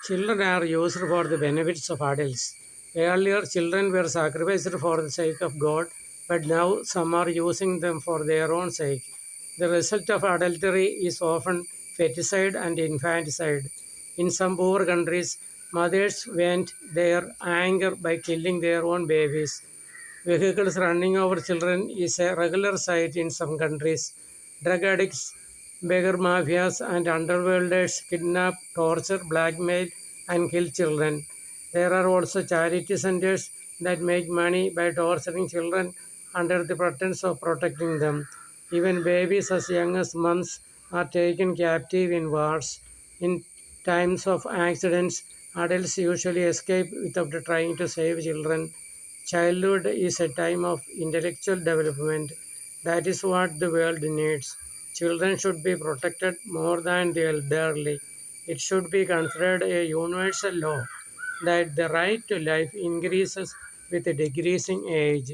Children are used for the benefits of adults. Earlier, children were sacrificed for the sake of God, but now some are using them for their own sake. The result of adultery is often feticide and infanticide. In some poor countries, mothers vent their anger by killing their own babies. Vehicles running over children is a regular sight in some countries. Drug addicts, beggar mafias, and underworlders kidnap, torture, blackmail, and kill children. There are also charity centers that make money by torturing children under the pretense of protecting them. Even babies as young as months are taken captive in wars. In times of accidents, adults usually escape without trying to save children. Childhood is a time of intellectual development. That is what the world needs. Children should be protected more than the elderly. It should be considered a universal law that the right to life increases with decreasing age.